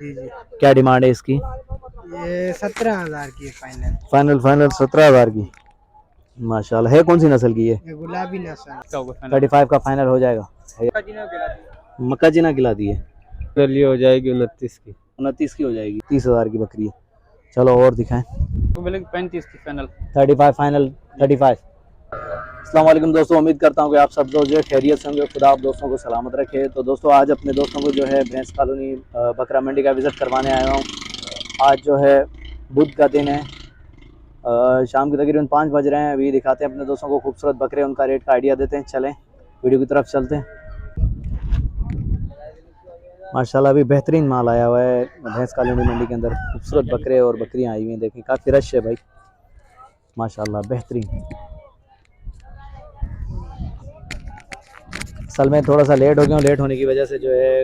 जी जी। क्या डिमांड है इसकी? ये 17,000 की है फाइनल। फाइनल फाइनल 17,000 की। माशाल्लाह। है कौन सी नस्ल की है? ये गुलाबी नस्ल। 35 का फाइनल हो जाएगा। मक्का जिना खिला दी है। चलिए हो जाएगी 29 की। 29 की हो जाएगी। 30,000 की बकरी है। चलो और दिखाएं। तो बोले 35 की फाइनल। 35 फाइनल 35। अस्सलाम वालेकुम दोस्तों, उम्मीद करता हूँ कि आप सब लोग जो है खैरियत से होंगे। खुदा आप दोस्तों को सलामत रखे। तो दोस्तों आज अपने दोस्तों को जो है भैंस कॉलोनी बकरा मंडी का विज़िट करवाने आया हूँ। आज जो है बुध का दिन है। शाम के तकरीबन 5 बज रहे हैं। अभी दिखाते हैं अपने दोस्तों को खूबसूरत बकरे, उनका रेट का आइडिया देते हैं। चलें वीडियो की तरफ चलते हैं। माशाल्लाह अभी बेहतरीन माल आया हुआ है भैंस कॉलोनी मंडी के अंदर। खूबसूरत बकरे और बकरियां आई हुई हैं। देखें काफ़ी रश है भाई, माशाल्लाह बेहतरीन। असल में थोड़ा सा लेट हो गया हूँ। लेट होने की वजह से जो है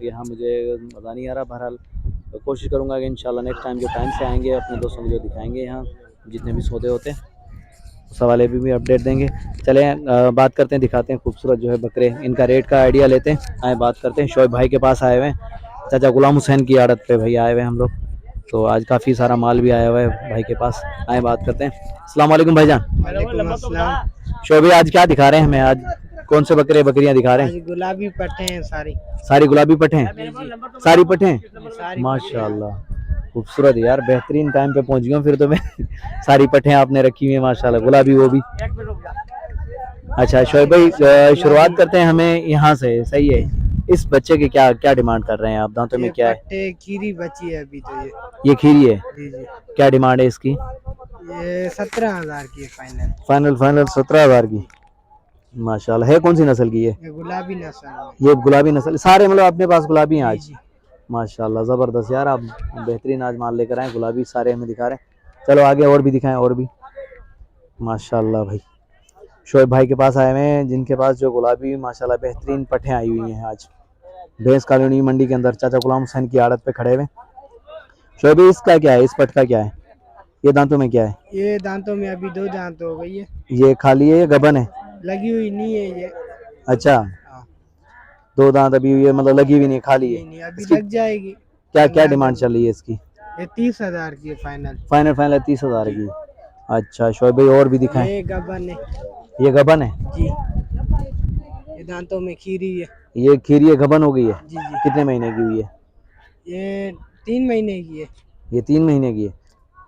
यहाँ मुझे मज़ा नहीं आ रहा। बहरहाल तो कोशिश करूँगा कि इंशाल्लाह नेक्स्ट टाइम जो टाइम से आएंगे अपने दोस्तों को जो दिखाएंगे यहाँ जितने भी सौदे होते हैं उस हवाले भी अपडेट देंगे। चलें बात करते हैं, दिखाते हैं खूबसूरत जो है बकरे, इनका रेट का आइडिया लेते हैं। आए बात करते हैं। शोएब भाई के पास आए हुए हैं, चाचा गुलाम हुसैन की आड़त पे भाई आए हुए हैं हम लोग। तो आज काफ़ी सारा माल भी आया हुआ है भाई के पास। आए बात करते हैं। अस्सलाम वालेकुम भाईजान। वालेकुम अस्सलाम। शोएब भाई आज क्या दिखा रहे हैं हमें? आज कौन से बकरे बकरियां दिखा रहे आज हैं? गुलाबी पट्टे हैं सारी। सारी गुलाबी पट्टे हैं? सारी पट्टे हैं? सारी माशाल्लाह खूबसूरत यार, बेहतरीन टाइम पे पहुंच गया फिर तो मैं। सारी पट्टे आपने रखी हुई है माशाल्लाह, गुलाबी वो भी। अच्छा शोएब भाई शुरुआत करते हैं हमें यहाँ से, सही है। इस बच्चे के क्या क्या डिमांड कर रहे हैं आप? दांतों में ये क्या है? पट्टे खीरी बची है अभी तो। ये खीरी है। जी जी। क्या डिमांड है इसकी? ये 17,000 की है फाइनल। फाइनल फाइनल 17,000 की। माशाल्लाह। है कौन सी नस्ल की है? ये गुलाबी नस्ल है। ये गुलाबी नस्ल सारे मतलब अपने पास गुलाबी हैं जी आज? जी। माशाल्लाह ज़बरदस्त यार, आप बेहतरीन आज माल लेकर आए। गुलाबी सारे हमें दिखा रहे हैं। चलो आगे और भी दिखाएं, और भी। माशाल्लाह भाई शोएब भाई के पास आए हुए हैं जिनके पास जो गुलाबी माशाल्लाह बेहतरीन पट्टें आई हुई हैं आज भैंस कॉलोनी मंडी के अंदर। चाचा गुलाम हुसैन की आड़त पे खड़े हुए। शोएब भाई इसका क्या है? इस पट का क्या है? ये दांतों में क्या है? ये दांतों में अभी 2 दांत हो गई है। ये खाली है या गबन है? लगी हुई नहीं है ये। अच्छा हाँ। 2 दांत अभी ये मतलब लगी हुई नहीं, खाली है। नहीं नहीं अभी इसकी लग जाएगी। क्या क्या 15 डिमांड दिन। चल रही है इसकी? ये 30,000 की है फाइनल। फाइनल फाइनल 30,000 जी। की। अच्छा शोएब भाई और भी दिखाएं। ये गबन है। ये गबन है? जी। ये दांतों में खीरी है। ये खीरी गबन हो गई है? जी जी। कितने महीने की हुई है? ये 3 महीने की है। ये 3 महीने की है।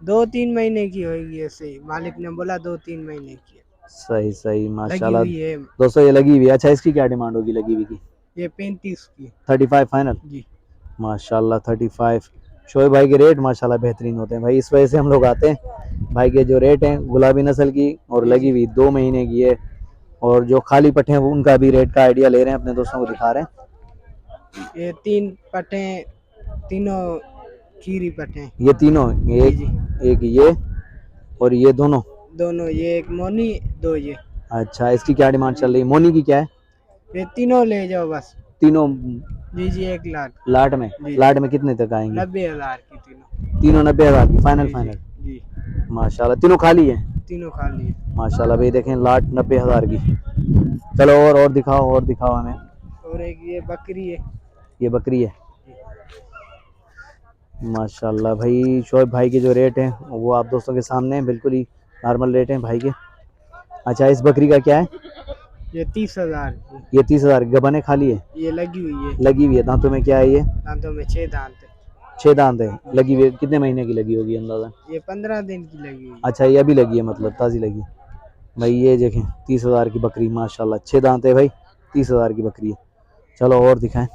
2-3 महीने की होगी ऐसे ही, मालिक ने बोला 2-3 महीने की है। सही सही लगी माशाल्लाह। हुई है। दोस्तों ये लगी हुई है। अच्छा इसकी क्या डिमांड होगी लगी हुई की? ये 35 की। 35 फाइनल। जी। माशाल्लाह 35। शोएब भाई के रेट माशाल्लाह बेहतरीन होते हैं भाई, इस वजह से हम लोग आते हैं। भाई के जो रेट हैं गुलाबी नस्ल की और जी लगी जी। हुई 2 महीने की है, और जो खाली पट्टे हैं वो उनका भी रेट का आइडिया ले रहे हैं, अपने दोस्तों को दिखा रहे हैं। ये 3 पट्टे, तीनों खीरी पट्टे। ये तीनों, जी एक जी। एक ये और ये दोनों? दोनों, ये एक मोनी, 2 ये। अच्छा इसकी क्या डिमांड चल रही है? मोनी की क्या है? ये तीनों ले जाओ बस। तीनों जी जी 1 लाख। लाट में? जी लाट जी। में कितने तक आएंगे? 90,000 की तीनों। तीनों 90,000 की फाइनल जी जी। फाइनल। जी। माशाल्लाह तीनों खाली है? तीनों खाली है। माशाल्लाह भाई देखें लाट 90,000 की। चलो और दिखाओ, और दिखाओ हमें। और एक ये बकरी है। ये बकरी है? माशाल्लाह भाई शोएब भाई के जो रेट हैं वो आप दोस्तों के सामने हैं, बिल्कुल ही नॉर्मल रेट हैं भाई के। अच्छा इस बकरी का क्या है? ये 30,000 की। ये 30,000 गबन है, खाली है? ये लगी हुई है। लगी हुई है। दांतों में क्या है ये? दांतों में 6 दांत है। 6 दांत है। लगी हुई है। कितने महीने की लगी होगी अंदाजा? ये 15 दिन की लगी हुई है। अच्छा ये अभी लगी है, मतलब ताज़ी लगी भाई। ये देखें 30,000 की बकरी माशाल्लाह, 6 दांत है भाई, 30,000 की बकरी है। चलो और दिखाएं।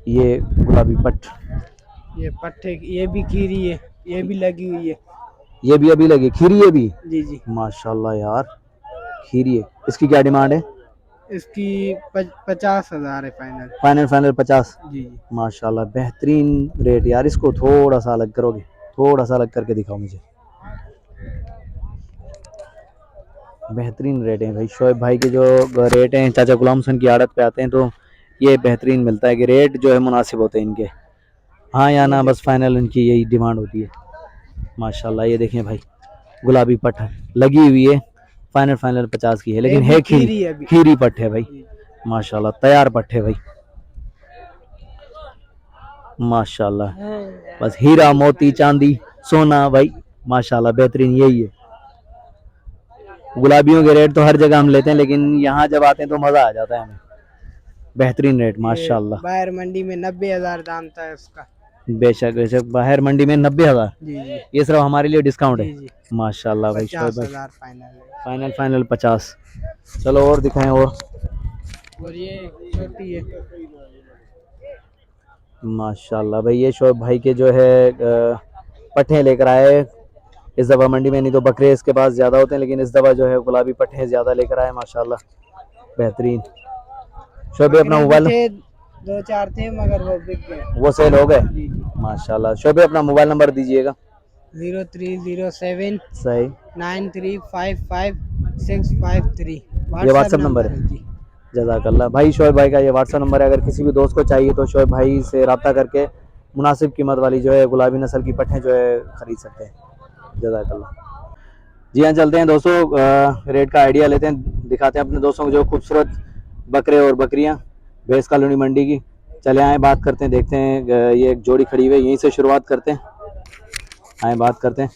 ये गुलाबी पट, ये पट्टे, ये भी खीरी है, ये भी लगी हुई है। ये भी अभी लगी, खीरी है भी? जी जी। माशाल्लाह यार खीरी है। इसकी क्या डिमांड है? इसकी 50,000 है फाइनल। Final final 50। जी जी। माशाल्लाह बेहतरीन रेट यार। इसको थोड़ा सा अलग करोगे? थोड़ा सा अलग करके दिखाओ मुझे। बेहतरीन रेट हैं भाई शोएब भाई के जो रेट हैं। चाचा गुलाम हुसैन की आड़त पे आते हैं तो ये बेहतरीन मिलता है कि रेट जो है मुनासिब होते हैं इनके। हाँ या ना बस फाइनल इनकी यही डिमांड होती है। माशाल्लाह ये देखें भाई गुलाबी पट लगी हुई है। फाइनल फाइनल 50 की है, लेकिन है खीरी, अभी। खीरी पट है भाई। जी। माशाल्लाह तैयार पट है भाई। माशाल्लाह, बस हीरा मोती चांदी सोना भाई माशाल्लाह बेहतरीन यही है। गुलाबियों के रेट तो हर जगह हम लेते हैं, लेकिन यहाँ जब आते हैं तो मजा आ जाता है हमें। बेहतरीन रेट ये माशाल्लाह। बाहर मंडी में 90,000 दाम था इसका। बेशक बेशक, बाहर मंडी में 90,000, जी जी ये सिर्फ हमारे लिए डिस्काउंट जी है। जी। माशाल्लाह भाई शोएब भाई 50,000 फाइनल है। Final final 50। चलो और दिखाएं और ये छोटी है। माशाल्लाह भाई ये शोएब भाई के जो है पट्ठे लेकर आए इस दफ़ा मंडी में, नहीं तो बकरे इसके पास ज़्यादा होते हैं, लेकिन इस दफ़ा जो है गुलाबी पट्ठे ज़्यादा लेकर आए माशाल्लाह बेहतरीन। शोएब भाई अपना बकरे भी मोबाइल, थे, 2-4 थे मगर वो बिक गए। वो सेल हो गए जी जी। माशाल्लाह। शोएब भाई अपना मोबाइल नंबर दीजिएगा। 0307 सही, 9355 653 ये व्हाट्सएप नंबर है। जी। जज़ाकल्लाह भाई। शोएब भाई का ये व्हाट्सएप नंबर है, अगर किसी भी दोस्त को चाहिए तो शोएब भाई से रब्ता करके मुनासिब कीमत वाली जो है गुलाबी नस्ल की पट्ठे जो है ख़रीद सकते हैं। जज़ाकल्लाह। जी हाँ, चलते हैं दोस्तों, रेट का आइडिया लेते हैं, दिखाते हैं अपने दोस्तों को जो खूबसूरत बकरे और बकरियाँ भैंस कॉलोनी मंडी की। चले आए बात करते हैं, देखते हैं ये एक जोड़ी खड़ी हुई है, यहीं से शुरुआत करते हैं। आए बात करते हैं।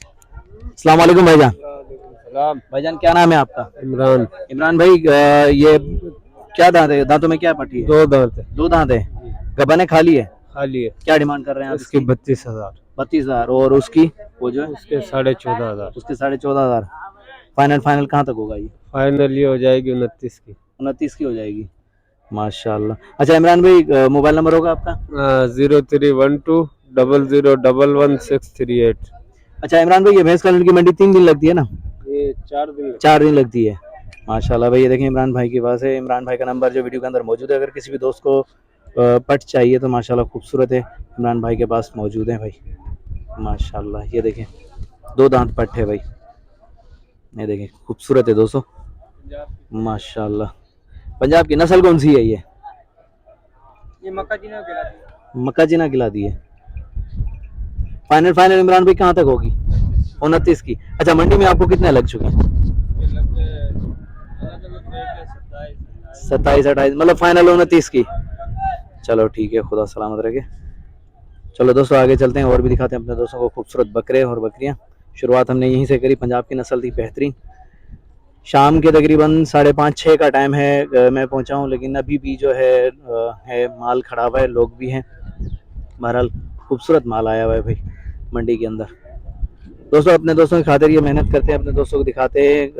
अस्सलाम वालेकुम भाईजान। सलाम। भाईजान क्या नाम है आपका? इमरान। इमरान भाई, ये क्या दांत है? दांतों में क्या पट्टी है? 2 दांत है। 2 दांत है। गबने खाली है? खाली है। क्या डिमांड कर रहे हैं आप इसकी इसकी? 32,000। 32,000। और उसकी वो जो है उसके 14,500। उसके 14,500। फाइनल फाइनल कहाँ तक होगा ये? फाइनल ये हो जाएगी 29 की। 29 की हो जाएगी माशाल्लाह। अच्छा इमरान भाई, मोबाइल नंबर होगा आपका? 031200111638। अच्छा इमरान भाई, ये भैंस कॉलोनी की मंडी 3 दिन लगती है ना? ये 4 दिन। 4 दिन लगती है माशाल्लाह भाई। ये देखें इमरान भाई के पास है, इमरान भाई का नंबर जो वीडियो के अंदर मौजूद है, अगर किसी भी दोस्त को पट चाहिए तो माशाल्लाह खूबसूरत है, इमरान भाई के पास मौजूद है भाई माशाल्लाह। ये देखें 2 दांत पट है भाई, ये देखें खूबसूरत है दोस्तों माशाल्लाह। पंजाब की नस्ल कौन सी है ये? मक्का जी ने खिलाती है। मक्का जीना खिलाती है। फाइनल फाइनल इमरान भाई कहाँ तक होगी? 29 की। अच्छा मंडी में आपको कितने लग चुके हैं? 27-28, मतलब फाइनल 29 की। चलो ठीक है, खुदा सलामत रखे। चलो दोस्तों आगे चलते हैं और भी दिखाते हैं अपने दोस्तों को खूबसूरत बकरे और बकरियां। शुरुआत हमने यहीं से करी, पंजाब की नस्ल थी बेहतरीन। शाम के तकरीबन 5:30-6 का टाइम है, मैं पहुंचा हूं, लेकिन अभी भी जो है माल खड़ा हुआ है, लोग भी हैं। बहरहाल खूबसूरत माल आया हुआ है भाई मंडी के अंदर। दोस्तों अपने दोस्तों की खातिर ये मेहनत करते हैं, अपने दोस्तों को दिखाते हैं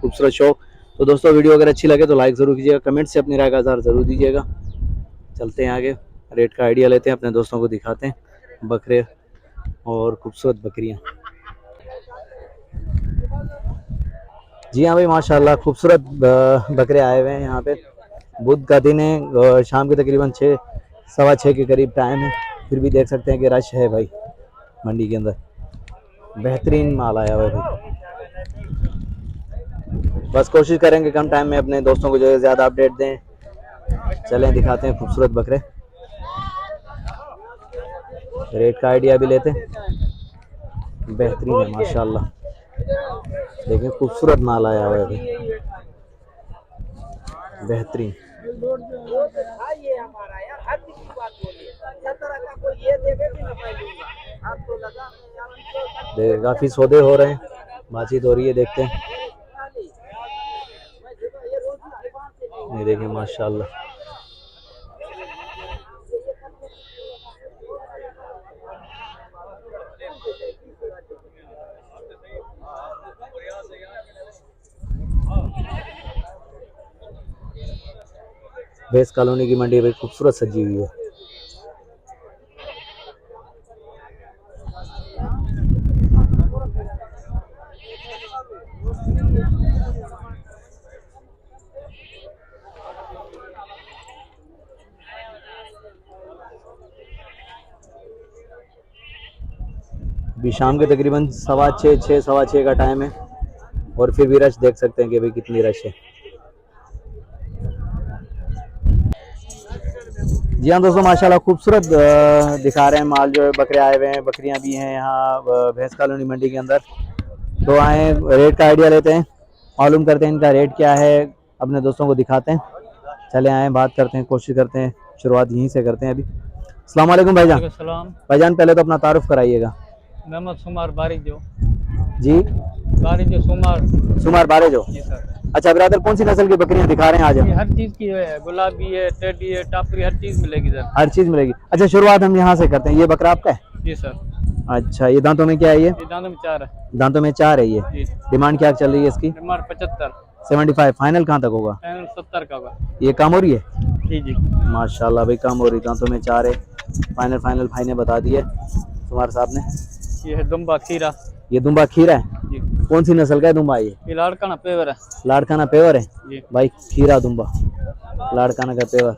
खूबसूरत शौक। तो दोस्तों वीडियो अगर अच्छी लगे तो लाइक ज़रूर कीजिएगा, कमेंट से अपनी राय का इज़हार ज़रूर दीजिएगा। चलते हैं आगे, रेट का आइडिया लेते हैं, अपने दोस्तों को दिखाते हैं बकरे और खूबसूरत बकरियाँ। जी हाँ भाई माशाल्लाह, खूबसूरत बकरे आए हुए हैं यहाँ पे। बुध का दिन है, शाम के तकरीबन 6-6:15 के करीब टाइम है, फिर भी देख सकते हैं कि रश है भाई मंडी के अंदर। बेहतरीन माल आया हुआ है भाई। बस कोशिश करेंगे कम टाइम में अपने दोस्तों को जो है ज़्यादा अपडेट दें। चलें दिखाते हैं खूबसूरत बकरे, रेट का आइडिया भी लेते हैं। बेहतरीन है माशाल्लाह, देखिए खूबसूरत माल आया हुआ है भाई बेहतरीन। काफ़ी सौदे हो रहे हैं, बातचीत हो रही है, देखते हैं। ये देखिए माशाल्लाह, भैंस कॉलोनी की मंडी भाई खूबसूरत सजी हुई है। अभी शाम के तकरीबन 6:15 का टाइम है, और फिर भी रश देख सकते हैं कि भाई कितनी रश है। जी हाँ दोस्तों माशाल्लाह खूबसूरत दिखा रहे हैं माल, जो है बकरे आए हुए हैं, बकरियां भी हैं यहाँ भैंस कॉलोनी मंडी के अंदर। तो आए रेट का आइडिया लेते हैं, मालूम करते हैं इनका रेट क्या है, अपने दोस्तों को दिखाते हैं। चले आए बात करते हैं, कोशिश करते हैं, शुरुआत यहीं से करते हैं अभी। अस्सलाम वालेकुम भाईजान। सलाम। भाईजान पहले तो अपना तारुफ कराइएगा। मोहम्मद सुमार बारिजो। जी बारिजो सुमार। सुमार बारेजो। जी सर। अच्छा ब्रदर, कौन सी नस्ल की बकरियां दिखा रहे हैं आज ये हम? हर चीज़ की है, गुलाबी है, टेडी है, टापरी, हर चीज़ मिलेगी सर। हर चीज मिलेगी। अच्छा शुरुआत हम यहाँ से करते हैं। ये बकरा आपका है? जी सर। अच्छा, ये दांतों में क्या है? ये दांतों में 4 है। दांतों में 4 है ये। जी। डिमांड क्या चल रही है इसकी? डिमांड 75। 75। फाइनल कहाँ तक होगा? फाइनल 70 का होगा। ये काम हो रही है? जी जी। माशाल्लाह भाई, काम हो रही। दांतों में 4 है। फाइनल भाई ने बता दिए, सुमार साहब ने। ये है दुम्बा खीरा। ये दुम्बा खीरा है? जी। कौन सी नस्ल का है दुम्बा ये? ये लाड़काना पेवर है। लाड़काना पेवर है जी। भाई, खीरा दुम्बा, लाड़काना का पेवर,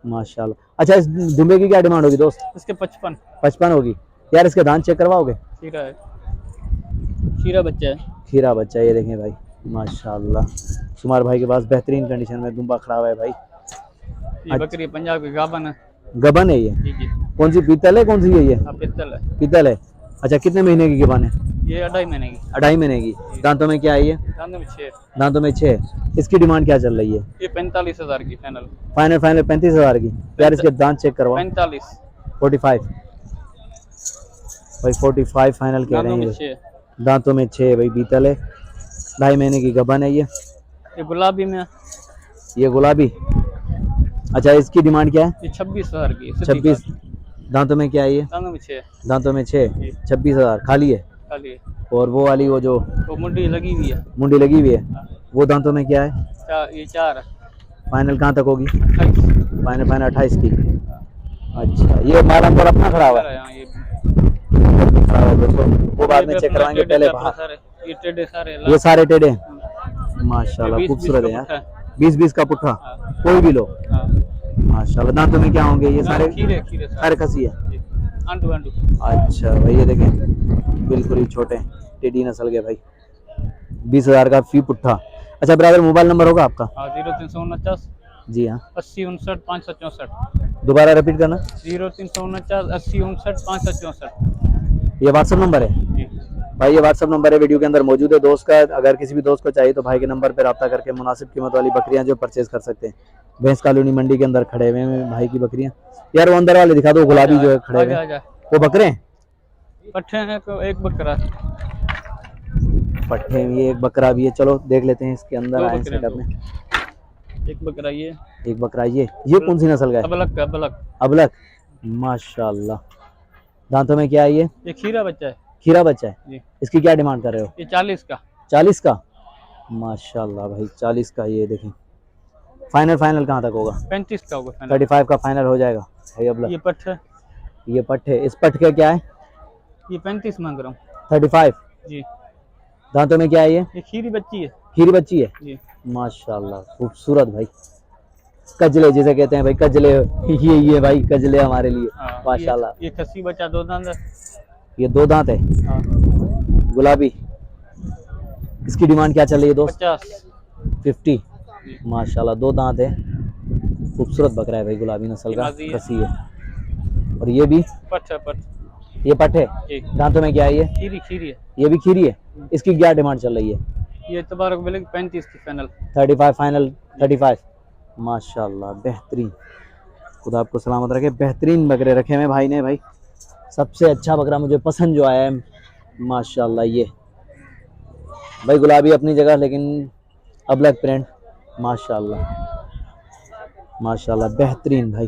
माशाल्लाह। अच्छा, इस दुम्बे की क्या डिमांड होगी दोस्त? इसके 55। 55 होगी यार। इसके दांत चेक करवाओगे? खीरा है, खीरा बच्चा है। खीरा बच्चा, ये देखें भाई माशाल्लाह। सुमार भाई के पास बेहतरीन कंडीशन में दुम्बा खड़ा हुआ है भाई। ये बकरी पंजाब की गाबन है। गबन है ये? जी जी। कौन सी पीतल है, कौन सी है ये? पित्तल है। पीतल है। अच्छा, कितने महीने की गबन है? ये 2.5 महीने की। 2.5 महीने की। दांतों में क्या है ये? दांतों में 6। दांतों में 6। इसकी डिमांड क्या चल रही है? ये 45,000 की फाइनल। फाइनल 35,000 की यार। इसके दांत चेक करवाओ। 45। 45 भाई, 45 फाइनल कह रहे हैं ये। 6। दांतों में 6 भाई, बीतल है, 2.5 महीने की गबन है ये। ये गुलाबी में। ये गुलाबी। अच्छा, इसकी डिमांड क्या है? ये 26,000 की। 26। दांतों में क्या है ये? दांतों में 6। दांतों में 6। जी। 26,000 खाली है। खाली है। और वो वाली, वो जो वो मुंडी लगी हुई है। मुंडी लगी हुई है, वो दांतों में क्या है? ये 4 है। फाइनल कहाँ तक होगी? 28। फाइनल 28 की। अच्छा, ये माल अंदर अपना खड़ा हुआ है? यहाँ ये खड़ा हुआ है दोस्तों, वो बाद में चेक करवाएंगे, पहले बाहर। सारे ये टेढ़े सारे ये सारे टेढ़े हैं माशाल्लाह, खूबसूरत है यार। 20-20 का पुट्ठा, कोई भी लो माशाल्लाह। दांतों में क्या होंगे ये सारे? खीरे खीरे सारे खसी है। Undo undo. अच्छा भाई, ये देखें बिल्कुल ही छोटे टेडी नस्ल के भाई। 20,000 का फी पुट्ठा। अच्छा ब्रदर, मोबाइल नंबर होगा आपका? 0349 जी हाँ, 80 59 564। दोबारा रिपीट करना। 0349 80 59 564। ये व्हाट्सअप नंबर है जी भाई? ये व्हाट्सअप नंबर है, वीडियो के अंदर मौजूद है दोस्त का। अगर किसी भी दोस्त को चाहिए तो भाई के नंबर पर रब्ता करके मुनासिब कीमत वाली बकरियां जो परचेज कर सकते हैं। भैंस कॉलोनी मंडी के अंदर खड़े हुए हैं भाई की बकरियां। यार वो अंदर वाले दिखा दो, गुलाबी जो है खड़े हुए हैं, वो बकरे हैं? पट्ठे हैं, एक बकरा। पट्ठे भी है, एक बकरा भी है। चलो देख लेते हैं इसके अंदर। आए सेटअप में एक बकरा ये, एक बकरा ये कौन सी नस्ल का है? अबलक का अबलक। अबलक, माशाल्लाह। दांतों में क्या है ये? ये खीरा बच्चा है। खीरा बच्चा है जी। इसकी क्या डिमांड कर रहे हो? ये 40 का। 40 का, माशाल्लाह भाई 40 का। ये देखें फाइनल कहाँ तक होगा? 35 का होगा फाइनल। 35 का फाइनल हो जाएगा भाई अबलक। ये पट्ठ है। ये पट्ठे, इस पट्ठ का क्या है? ये 35 मांग रहा हूँ। 35। जी। दांतों में क्या है ये? ये खीरी बच्ची है। खीरी बच्ची है जी। माशाल्लाह, खूबसूरत भाई। कजले जिसे कहते हैं भाई, कजले ये भाई कजले हमारे लिए माशाल्लाह। ये खस्सी बच्चा 2 दांत है। ये 2 दांत है। हाँ। गुलाबी। इसकी डिमांड क्या चल रही है दोस्त? 50। माशाल्लाह, 2 दांत है, खूबसूरत बकरा है भाई, गुलाबी नस्ल का खसी है। और ये भी पट्ठ है। पट्ठ ये पट्ठ है। दांतों में क्या है ये? खीरी खीरी है। ये भी खीरी है। इसकी क्या डिमांड चल रही है? ये तबारक मिलेगी 35 की फाइनल। 35 फाइनल। 35 माशाल्लाह, बेहतरीन। खुदा आपको सलामत रखे। बेहतरीन बकरे रखे हुए भाई ने भाई। सबसे अच्छा बकरा मुझे पसंद जो आया है माशाल्लाह ये भाई, गुलाबी अपनी जगह, लेकिन अबलक प्रिंट माशाल्लाह माशाल्लाह, बेहतरीन भाई।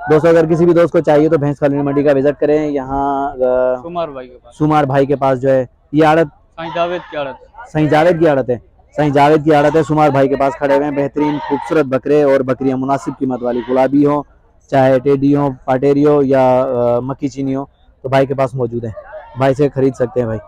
दोस्तों अगर किसी भी दोस्त को चाहिए तो भैंस कॉलोनी मंडी का विजिट करें। यहाँ सुमार भाई के पास। सुमार भाई के पास जो है ये आड़त साईं जावेद की आड़त। साईं जावेद की आड़त है। साईं जावेद की आड़त है, सुमार भाई के पास खड़े हुए हैं। बेहतरीन खूबसूरत बकरे और बकरियां मुनासिब कीमत वाली, गुलाबी हो चाहे टेडी हो, पाटेरी हो या मक्की चीनी हो, तो भाई के पास मौजूद है। भाई से खरीद सकते हैं भाई।